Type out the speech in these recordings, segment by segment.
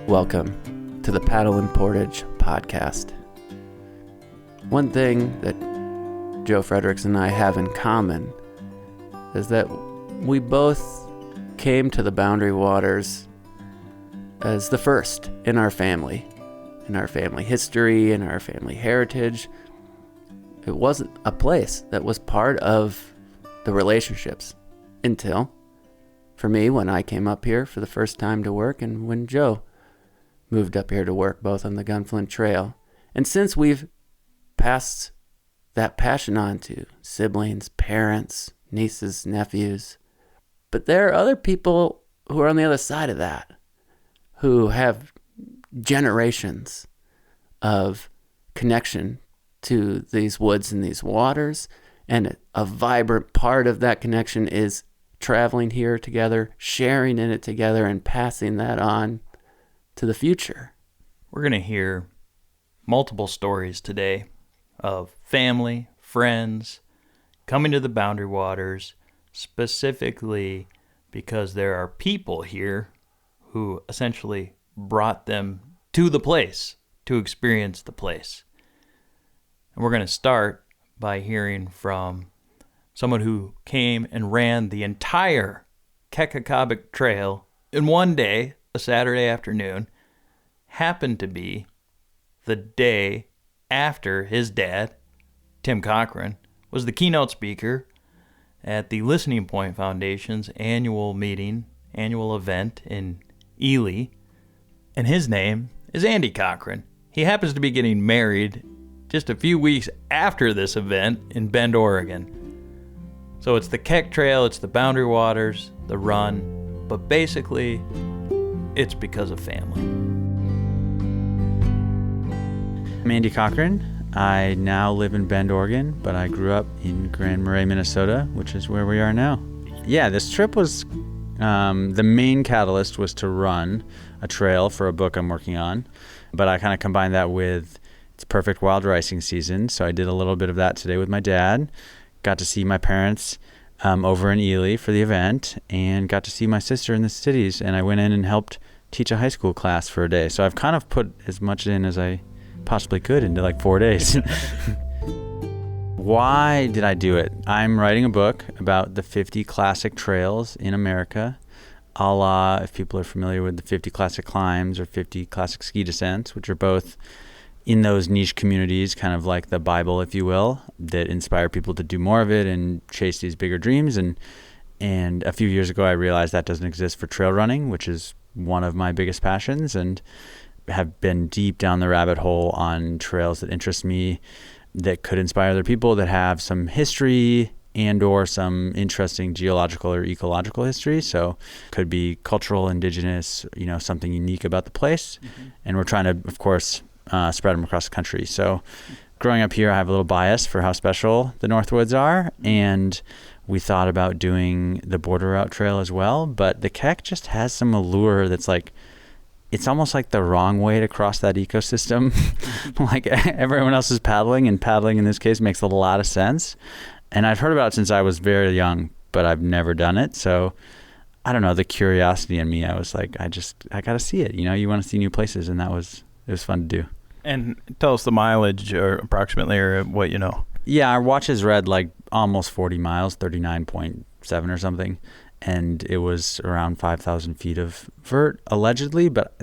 Welcome to the Paddle and Portage podcast. One thing that Joe Fredericks and I have in common is that we both came to the Boundary Waters as the first in our family history, in our family heritage. It wasn't a place that was part of the relationships until, for me, when I came up here for the first time to work, and when Joe moved up here to work, both on the Gunflint Trail. And since we've passed that passion on to siblings, parents, nieces, nephews, but there are other people who are on the other side of that, who have generations of connection to these woods and these waters, and a vibrant part of that connection is traveling here together, sharing in it together, and passing that on to the future. We're going to hear multiple stories today of family, friends, coming to the Boundary Waters, specifically because there are people here who essentially brought them to the place to experience the place. And we're going to start by hearing from someone who came and ran the entire Kekakabik Trail in one day, a Saturday afternoon, happened to be the day after his dad, Tim Cochrane, was the keynote speaker at the Listening Point Foundation's annual event in Ely. And his name is Andy Cochrane. He happens to be getting married just a few weeks after this event in Bend, Oregon. So it's the Keck Trail, it's the Boundary Waters, the run, but basically it's because of family. I'm Andy Cochrane. I now live in Bend, Oregon, but I grew up in Grand Marais, Minnesota, which is where we are now. Yeah, this trip was, the main catalyst was to run a trail for a book I'm working on, but I kind of combined that with it's perfect wild ricing season, so I did a little bit of that today with my dad. Got to see my parents over in Ely for the event, and got to see my sister in the cities, and I went in and helped teach a high school class for a day. So I've kind of put as much in as I possibly could into like 4 days. Why did I do it? I'm writing a book about the 50 classic trails in America, a la, if people are familiar with the 50 classic climbs or 50 classic ski descents, which are both in those niche communities, kind of like the Bible, if you will, that inspire people to do more of it and chase these bigger dreams. And a few years ago, I realized that doesn't exist for trail running, which is one of my biggest passions, and have been deep down the rabbit hole on trails that interest me, that could inspire other people, that have some history and or some interesting geological or ecological history. So could be cultural, indigenous, something unique about the place. Mm-hmm. And we're trying to, of course, spread them across the country. So growing up here, I have a little bias for how special the Northwoods are. And we thought about doing the Border Route Trail as well. But the Keck just has some allure that's like, it's almost like the wrong way to cross that ecosystem. Like everyone else is paddling, and paddling in this case makes a lot of sense. And I've heard about it since I was very young, but I've never done it. So I don't know, the curiosity in me, I was like, I got to see it. You want to see new places, and it was fun to do. And tell us the mileage or approximately, or what you know. Yeah, our watches read like almost 40 miles, 39.7 or something. And it was around 5,000 feet of vert, allegedly, but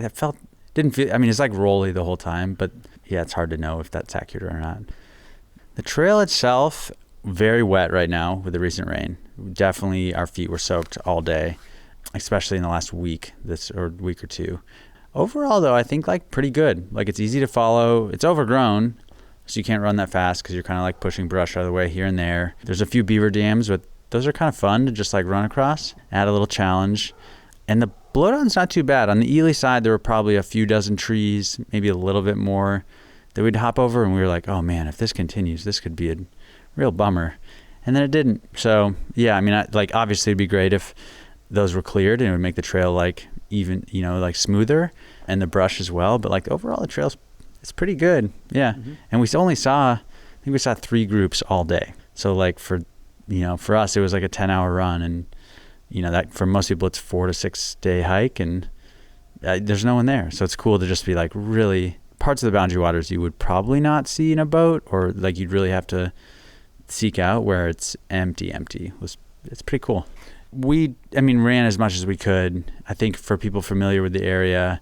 didn't feel, it's like rolly the whole time, but yeah, it's hard to know if that's accurate or not. The trail itself, very wet right now with the recent rain. Definitely our feet were soaked all day, especially in the last week or two. Overall, though, I think like pretty good. Like it's easy to follow. It's overgrown, so you can't run that fast because you're kind of like pushing brush out of the way here and there. There's a few beaver dams, but those are kind of fun to just like run across, add a little challenge. And the blowdown's not too bad. On the Ely side, there were probably a few dozen trees, maybe a little bit more, that we'd hop over, and we were like, oh man, if this continues, this could be a real bummer. And then it didn't. So yeah, obviously it'd be great if those were cleared, and it would make the trail like even, like smoother, and the brush as well. But like overall, the trail's it's pretty good. Yeah. Mm-hmm. And we only saw 3 groups all day. So like for us, it was like a 10-hour run, and that for most people it's 4 to 6 day hike, and there's no one there. So it's cool to just be like really parts of the Boundary Waters you would probably not see in a boat, or like you'd really have to seek out, where it's empty. It's pretty cool. We ran as much as we could. I think for people familiar with the area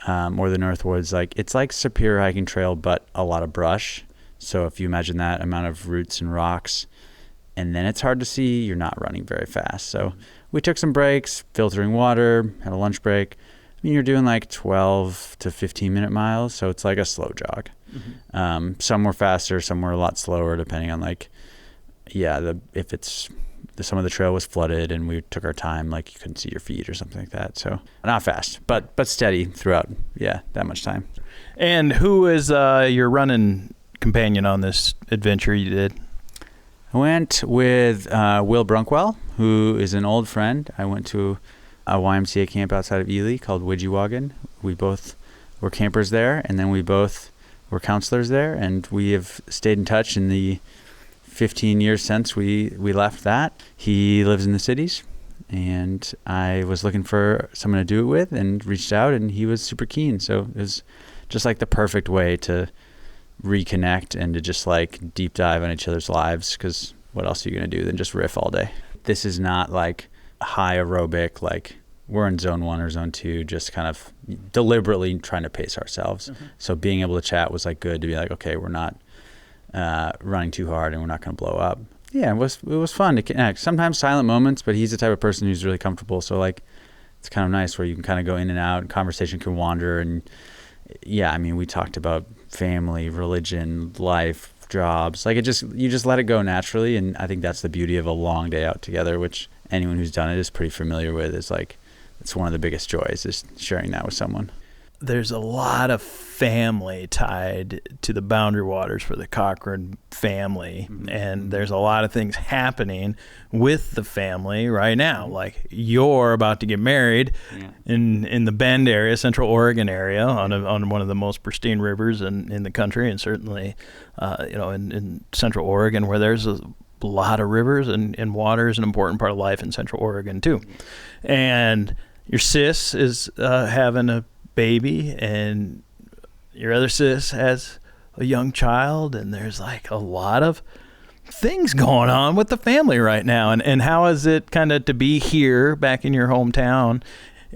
or the Northwoods, like it's like Superior Hiking Trail, but a lot of brush. So if you imagine that amount of roots and rocks, and then it's hard to see, you're not running very fast. So we took some breaks, filtering water, had a lunch break. I mean, you're doing like 12 to 15 minute miles. So it's like a slow jog. Mm-hmm. Some were faster, some were a lot slower, depending on like, some of the trail was flooded and we took our time, like you couldn't see your feet or something like that. So not fast, but steady throughout. Yeah, that much time. And who is your running companion on this adventure you did? I went with Will Brunkwell, who is an old friend. I went to a YMCA camp outside of Ely called Widgiewagon. We both were campers there, and then we both were counselors there, and we have stayed in touch in the 15 years since we left that. He lives in the cities, and I was looking for someone to do it with and reached out, and he was super keen. So it was just like the perfect way to reconnect and to just like deep dive on each other's lives, because what else are you going to do than just riff all day? This is not like high aerobic, like we're in zone 1 or zone 2, just kind of deliberately trying to pace ourselves. Mm-hmm. So being able to chat was like good to be like, okay, we're not running too hard and we're not going to blow up. Yeah, it was fun to connect. Sometimes silent moments, but he's the type of person who's really comfortable. So like, it's kind of nice where you can kind of go in and out and conversation can wander. And yeah, I mean, we talked about family, religion, life, jobs. Like you just let it go naturally. And I think that's the beauty of a long day out together, which anyone who's done it is pretty familiar with. Is like, it's one of the biggest joys is sharing that with someone. There's a lot of family tied to the Boundary Waters for the Cochrane family. Mm-hmm. And there's a lot of things happening with the family right now. Like you're about to get married in the Bend area, Central Oregon area, on one of the most pristine rivers in the country, and certainly in Central Oregon, where there's a lot of rivers and water is an important part of life in Central Oregon too. And your sis is having a baby, and your other sis has a young child, and there's like a lot of things going on with the family right now. And how is it kind of to be here back in your hometown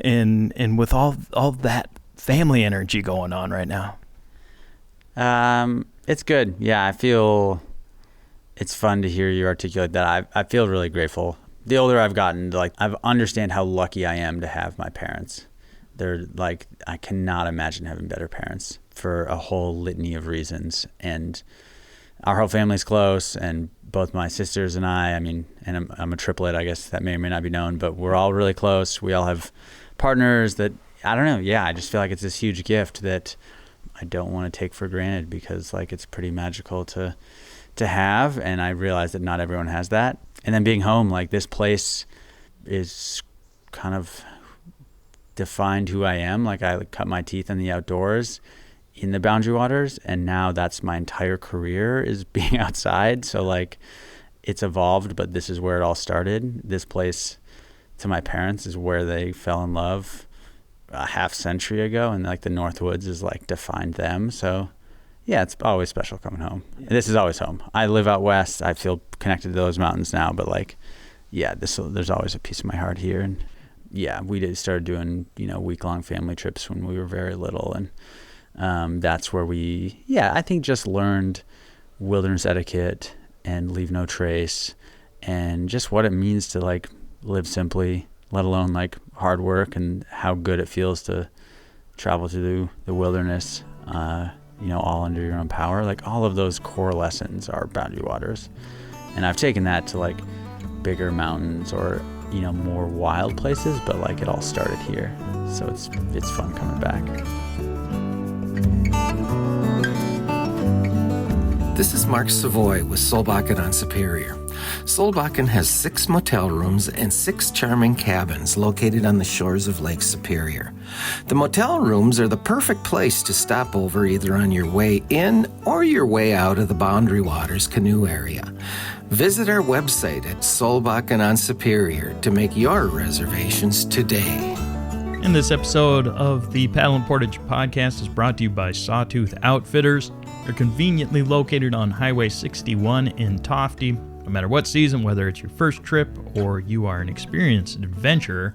and with all that family energy going on right now? It's good. Yeah, I feel it's fun to hear you articulate that. I feel really grateful. The older I've gotten, like I understand how lucky I am to have my parents. They're like, I cannot imagine having better parents for a whole litany of reasons. And our whole family's close, and both my sisters and I mean, and I'm a triplet, I guess that may or may not be known, but we're all really close. We all have partners that, I don't know. Yeah, I just feel like it's this huge gift that I don't want to take for granted, because like it's pretty magical to have. And I realize that not everyone has that. And then being home, like this place is kind of defined who I am. Like I cut my teeth in the outdoors in the Boundary Waters, and now that's my entire career is being outside. So like it's evolved, but this is where it all started. This place to my parents is where they fell in love a half century ago, and like the Northwoods is like defined them. So yeah, it's always special coming home. Yeah. This is always home. I live out west. I feel connected to those mountains now, but like, yeah, there's always a piece of my heart here. And yeah, we started doing, week-long family trips when we were very little. And that's where I think just learned wilderness etiquette and leave no trace, and just what it means to like live simply, let alone like hard work, and how good it feels to travel through the wilderness, all under your own power. Like all of those core lessons are Boundary Waters. And I've taken that to like bigger mountains or more wild places, but like it all started here. So it's fun coming back. This is Mark Savoy with Solbakken on Superior. Solbakken has 6 motel rooms and 6 charming cabins located on the shores of Lake Superior. The motel rooms are the perfect place to stop over either on your way in or your way out of the Boundary Waters canoe area. Visit our website at Solbakken on Superior to make your reservations today. And this episode of the Paddle and Portage podcast is brought to you by Sawtooth Outfitters. They're conveniently located on Highway 61 in Tofty. No matter what season, whether it's your first trip or you are an experienced adventurer,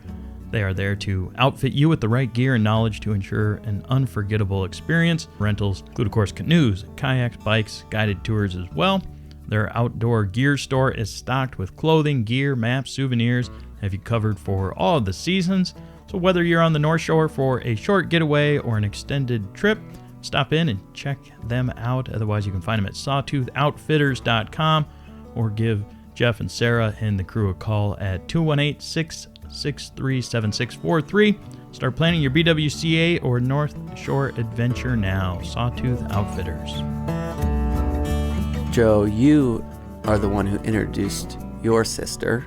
they are there to outfit you with the right gear and knowledge to ensure an unforgettable experience. Rentals include, of course, canoes, kayaks, bikes, guided tours as well. Their outdoor gear store is stocked with clothing, gear, maps, souvenirs, have you covered for all of the seasons. So whether you're on the North Shore for a short getaway or an extended trip, stop in and check them out. Otherwise, you can find them at sawtoothoutfitters.com or give Jeff and Sarah and the crew a call at 218-663-7643. Start planning your BWCA or North Shore adventure now. Sawtooth Outfitters. Joe, you are the one who introduced your sister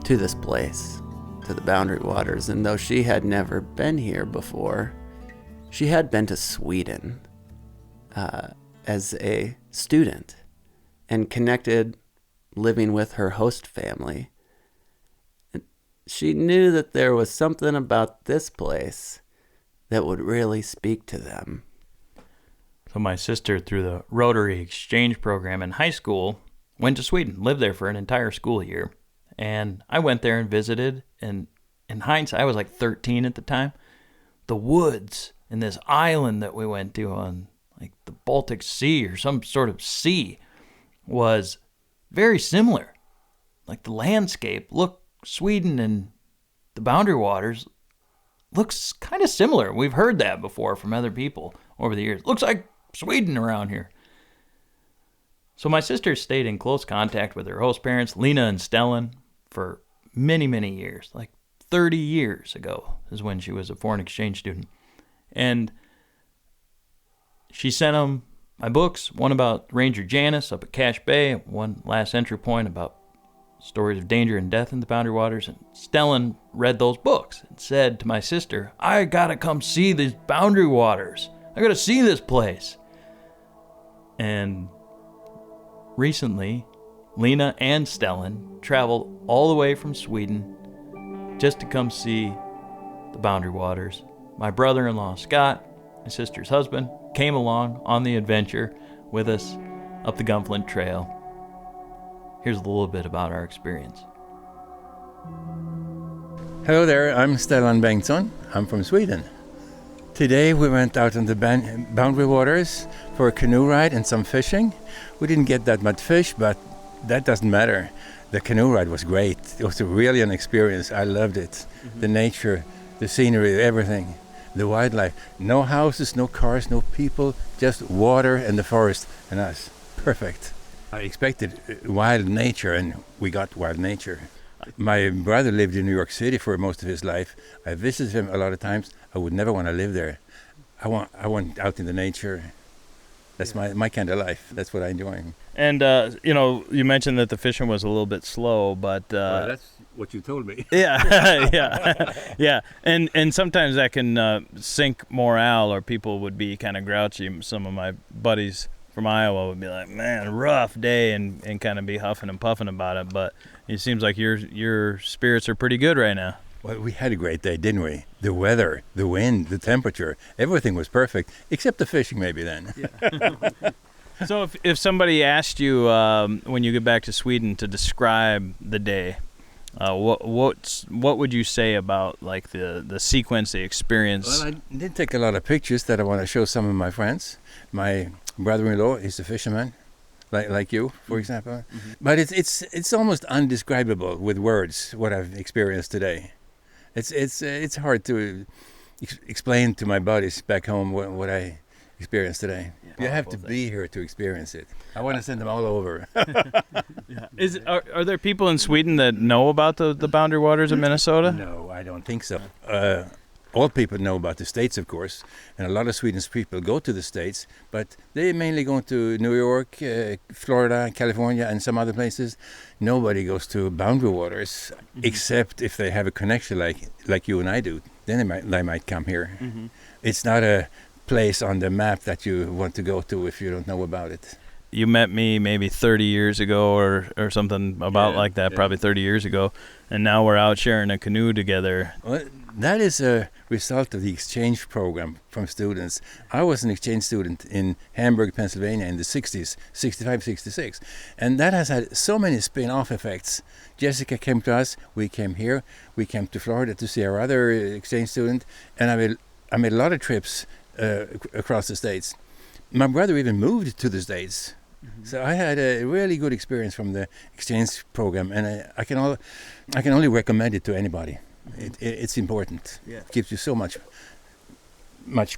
to this place, to the Boundary Waters, and though she had never been here before, she had been to Sweden as a student and connected living with her host family. And she knew that there was something about this place that would really speak to them. So my sister, through the Rotary Exchange program in high school, went to Sweden, lived there for an entire school year. And I went there and visited, and in hindsight, I was like 13 at the time. The woods in this island that we went to on like the Baltic Sea or some sort of sea was very similar. Like the landscape, Sweden and the Boundary Waters looks kind of similar. We've heard that before from other people over the years. Looks like Sweden around here. So my sister stayed in close contact with her host parents, Lena and Stellan, for many, many years. Like 30 years ago is when she was a foreign exchange student. And she sent them my books, one about Ranger Janice up at Cache Bay, one last entry point about stories of danger and death in the Boundary Waters. And Stellan read those books and said to my sister, I gotta come see these Boundary Waters. I gotta see this place. And recently, Lena and Stellan traveled all the way from Sweden just to come see the Boundary Waters. My brother-in-law, Scott, my sister's husband, came along on the adventure with us up the Gunflint Trail. Here's a little bit about our experience. Hello there, I'm Stellan Bengtsson. I'm from Sweden. Today we went out on the Boundary Waters for a canoe ride and some fishing. We didn't get that much fish, but that doesn't matter. The canoe ride was great. It was really an experience. I loved it. Mm-hmm. The nature, the scenery, everything. The wildlife. No houses, no cars, no people, just water and the forest and us. Perfect. I expected wild nature, and we got wild nature. My brother lived in New York City for most of his life. I visited him a lot of times. I would never want to live there. I want out in the nature. That's my kind of life. That's what I'm enjoying. And, you mentioned that the fishing was a little bit slow, but... well, that's what you told me. Yeah, yeah. And sometimes that can sink morale, or people would be kind of grouchy. Some of my buddies from Iowa would be like, man, rough day, and kind of be huffing and puffing about it. But it seems like your spirits are pretty good right now. Well, we had a great day, didn't we? The weather, the wind, the temperature, everything was perfect, except the fishing maybe then. Yeah. So if somebody asked you when you get back to Sweden to describe the day, what would you say about like the sequence, the experience? Well, I did take a lot of pictures that I want to show some of my friends. My brother-in-law is a fisherman, like you, for example. Mm-hmm. But it's almost undescribable with words what I've experienced today. It's hard to explain to my buddies back home what I experienced today. Yeah. You have to be here to experience it. I want to send them all over. Yeah. Are there people in Sweden that know about the Boundary Waters of Minnesota? No, I don't think so. All people know about the States, of course, and a lot of Swedish people go to the States, but they mainly go to New York, Florida, California, and some other places. Nobody goes to Boundary Waters, except if they have a connection like you and I do. Then they might come here. Mm-hmm. It's not a place on the map that you want to go to if you don't know about it. You met me maybe 30 years ago or something about like that, probably 30 years ago, and now we're out sharing a canoe together. Well, That is a result of the exchange program from students. I was an exchange student in Hamburg, Pennsylvania in the 60s, 65, 66. And that has had so many spin-off effects. Jessica came to us, we came here, we came to Florida to see our other exchange student, and I made a lot of trips across the States. My brother even moved to the States. Mm-hmm. So I had a really good experience from the exchange program, and I can only recommend it to anybody. It's important. Yeah. It gives you so much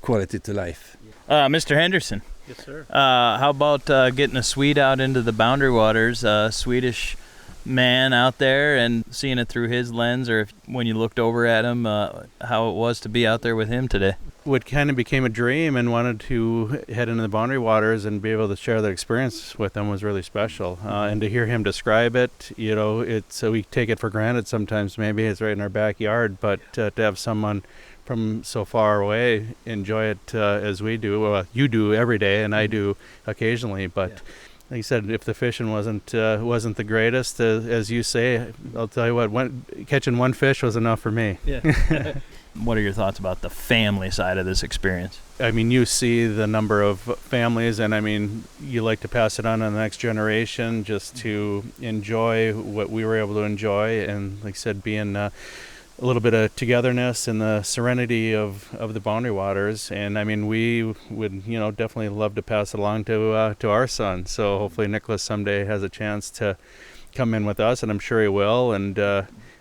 quality to life. Mr. Henderson. Yes, sir. How about getting a Swede out into the Boundary Waters, Swedish man out there, and seeing it through his lens, or when you looked over at him, how it was to be out there with him today? What kind of became a dream and wanted to head into the Boundary Waters and be able to share that experience with him was really special. And to hear him describe it, it's we take it for granted sometimes. Maybe it's right in our backyard, but to have someone from so far away enjoy it as we do. You do every day, and I do occasionally, but. Yeah. Like you said, if the fishing wasn't the greatest, as you say, I'll tell you what, catching one fish was enough for me. Yeah. What are your thoughts about the family side of this experience? I mean, you see the number of families, and I mean, you like to pass it on to the next generation just to enjoy what we were able to enjoy, and like I said, being a little bit of togetherness and the serenity of the Boundary Waters. And I mean, we would definitely love to pass it along to our son. So hopefully Nicholas someday has a chance to come in with us, and I'm sure he will. And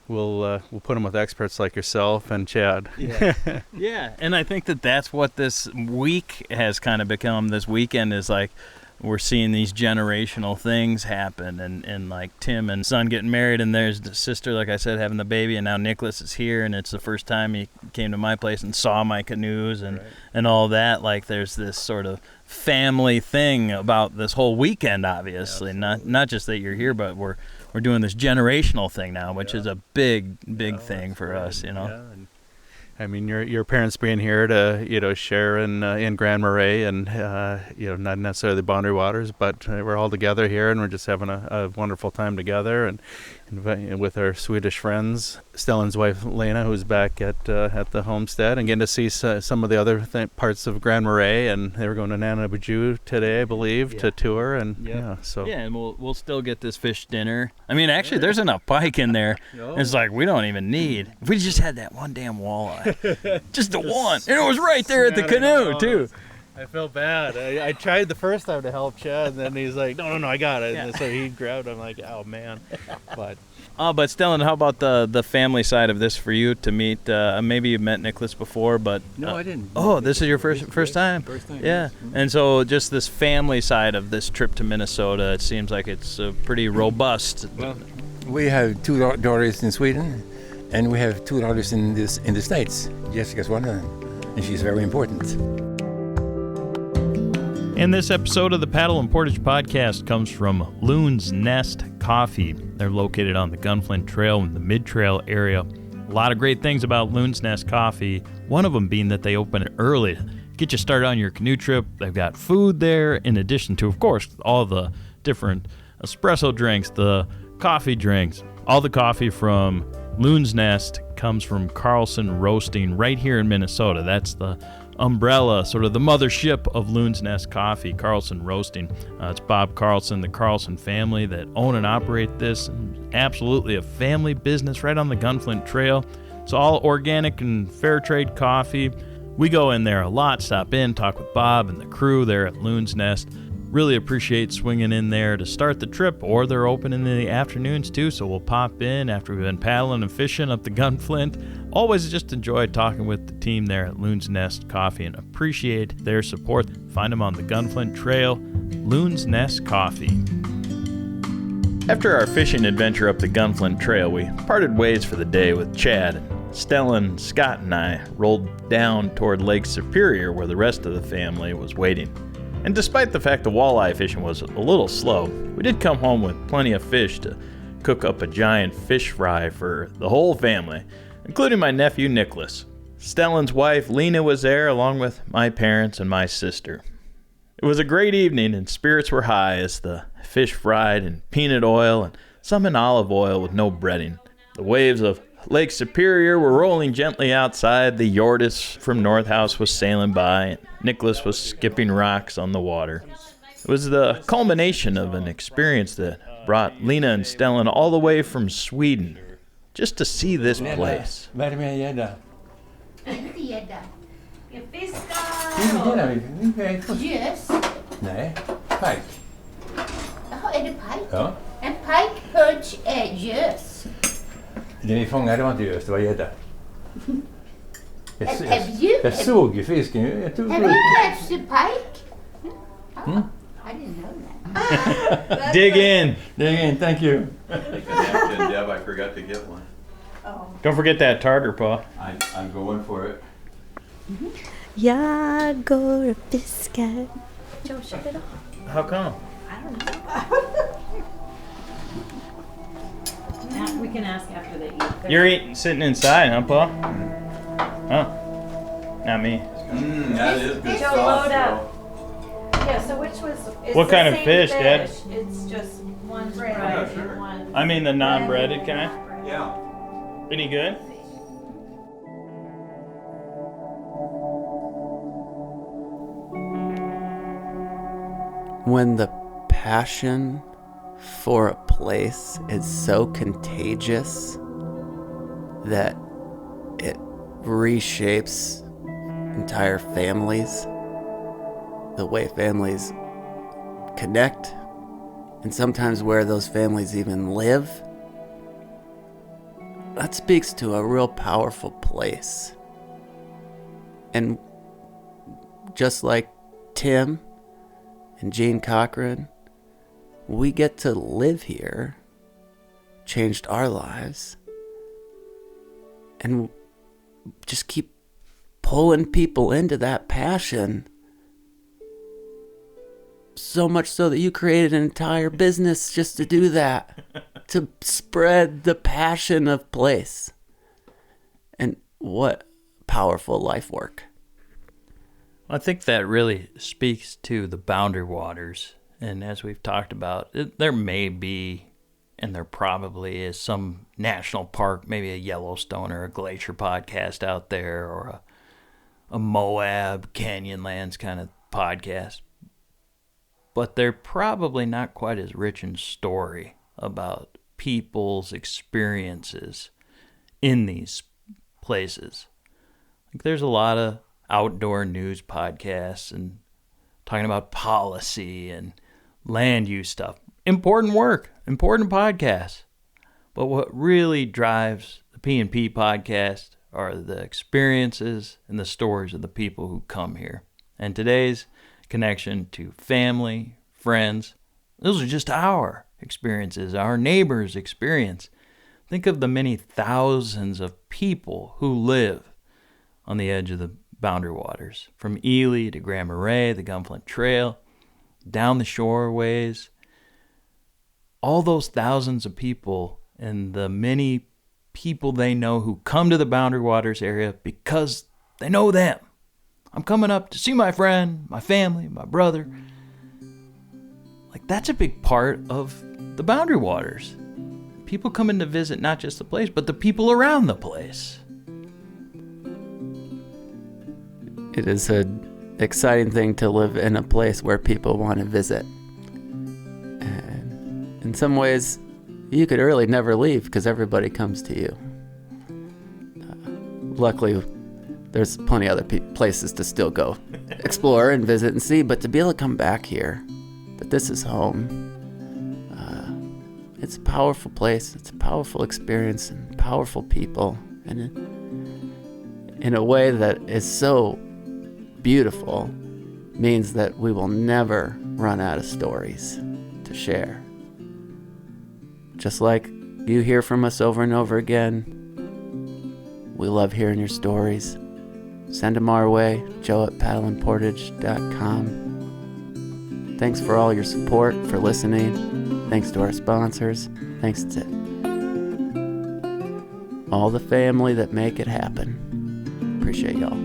we'll put him with experts like yourself and Chad. Yeah. Yeah. And I think that's what this week has kind of become. This weekend is like, we're seeing these generational things happen, and like Tim and son getting married, and there's the sister, like I said, having the baby, and now Nicholas is here, and it's the first time he came to my place and saw my canoes and all that. Like, there's this sort of family thing about this whole weekend, obviously. Yeah, not just that you're here, but we're doing this generational thing now, which is a big thing for us, Yeah. I mean, your parents being here to share in Grand Marais and not necessarily the Boundary Waters, but we're all together here and we're just having a wonderful time together and with our Swedish friends, Stellan's wife Lena, who's back at the homestead, and getting to see some of the other parts of Grand Marais. And they were going to Nanabuju today, I believe, to tour. And and we'll still get this fish dinner. I mean, actually, there's enough pike in there. It's like we don't even need. If we just had that one damn walleye, just the one, and it was right there at the canoe too. I felt bad. I tried the first time to help Chad, and then he's like, no, I got it. Yeah. And so he grabbed it. I'm like, oh, man. But Stellan, how about the family side of this for you to meet? Maybe you've met Nicholas before, but... No, I didn't. Oh, this is your first time? First time, yeah. Mm-hmm. And so just this family side of this trip to Minnesota, it seems like it's pretty robust. Well, we have two daughters in Sweden, and we have two daughters in the States. Jessica's one of them, and she's very important. And this episode of the Paddle and Portage podcast comes from Loon's Nest Coffee. They're located on the Gunflint Trail in the Mid-Trail area. A lot of great things about Loon's Nest Coffee, one of them being that they open early to get you started on your canoe trip. They've got food there, in addition to, of course, all the different espresso drinks, the coffee drinks. All the coffee from Loon's Nest comes from Carlson Roasting right here in Minnesota. That's the umbrella, sort of the mothership of Loon's Nest Coffee, Carlson Roasting. It's Bob Carlson, the Carlson family that own and operate this. Absolutely a family business right on the Gunflint Trail. It's all organic and fair trade coffee. We go in there a lot, stop in, talk with Bob and the crew there at Loon's Nest. Really appreciate swinging in there to start the trip, or they're open in the afternoons too, so we'll pop in after we've been paddling and fishing up the Gunflint. Always just enjoy talking with the team there at Loon's Nest Coffee and appreciate their support. Find them on the Gunflint Trail, Loon's Nest Coffee. After our fishing adventure up the Gunflint Trail, we parted ways for the day with Chad. Stellan, Scott, and I rolled down toward Lake Superior where the rest of the family was waiting. And despite the fact the walleye fishing was a little slow, we did come home with plenty of fish to cook up a giant fish fry for the whole family, including my nephew Nicholas. Stellan's wife Lena was there along with my parents and my sister. It was a great evening and spirits were high as the fish fried in peanut oil and some in olive oil with no breading. The waves of Lake Superior were rolling gently outside. The Yortis from North House was sailing by. Nicholas was skipping rocks on the water. It was the culmination of an experience that brought Lena and Stellan all the way from Sweden just to see this place. Vad är det med gädda? Inte gädda. Jag fiskar Yes. Nej, pike. Jaha, är det pike? Ja. En pike perch är gös. Det vi fångade var inte just, det var gädda. Jag såg ju fisken. Jag tog Have you catch the pike? I didn't know that. Dig in. Dig in, thank you. Deb, I forgot to get one. Don't forget that tartar paw. I'm going for it. Jag går och fiskar. Joe, shut it off. How come? We can ask after they eat. You're sitting inside, huh, Paul? Oh, not me. That is good Joe, load up. Yeah, so which was... It's What the kind of same fish, Dad? It's just one bread sure. and one... I mean the non-breaded kind. Yeah. Any good? When the passion for a place is so contagious that it reshapes entire families, the way families connect, and sometimes where those families even live, that speaks to a real powerful place. And just like Tim and Andy Cochrane, we get to live here, changed our lives, and just keep pulling people into that passion. So much so that you created an entire business just to do that, to spread the passion of place. And what powerful life work. I think that really speaks to the Boundary Waters. And as we've talked about, there may be, and there probably is, some national park, maybe a Yellowstone or a Glacier podcast out there, or a Moab, Canyonlands kind of podcast. But they're probably not quite as rich in story about people's experiences in these places. Like, there's a lot of outdoor news podcasts and talking about policy and land use stuff. Important work, important podcasts. But what really drives the P&P podcast are the experiences and the stories of the people who come here. And today's connection to family, friends, those are just our experiences, our neighbors' experience. Think of the many thousands of people who live on the edge of the Boundary Waters, from Ely to Grand Marais, the Gunflint Trail, down the shoreways. All those thousands of people and the many people they know who come to the Boundary Waters area because they know them. I'm coming up to see my friend, my family, my brother. Like, that's a big part of the Boundary Waters. People come in to visit not just the place, but the people around the place. It is an exciting thing to live in a place where people want to visit. And in some ways, you could really never leave because everybody comes to you. Luckily, there's plenty of other places to still go explore and visit and see, but to be able to come back here, that this is home, it's a powerful place, it's a powerful experience, and powerful people, and in a way that is so beautiful, means that we will never run out of stories to share. Just like you hear from us over and over again, we love hearing your stories. Send them our way, joe@paddleandportage.com. Thanks for all your support, for listening. Thanks to our sponsors. Thanks to all the family that make it happen. Appreciate y'all.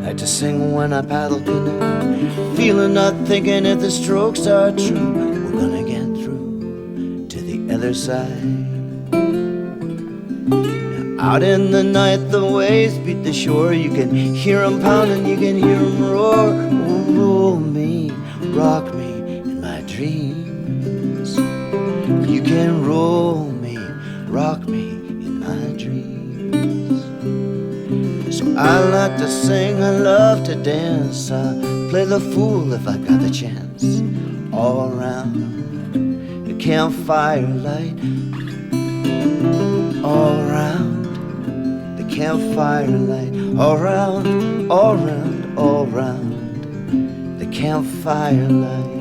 Like to sing when I paddle canoe, feeling not thinking if the strokes are true. We're gonna get through to the other side. Out in the night, the waves beat the shore. You can hear them pounding, you can hear them roar. Oh, roll me, rock me in my dreams. You can roll me, rock me in my dreams. So I like to sing, I love to dance. I play the fool if I got the chance. All around the campfire light, all around campfire light, all round, all round, all round the campfire light.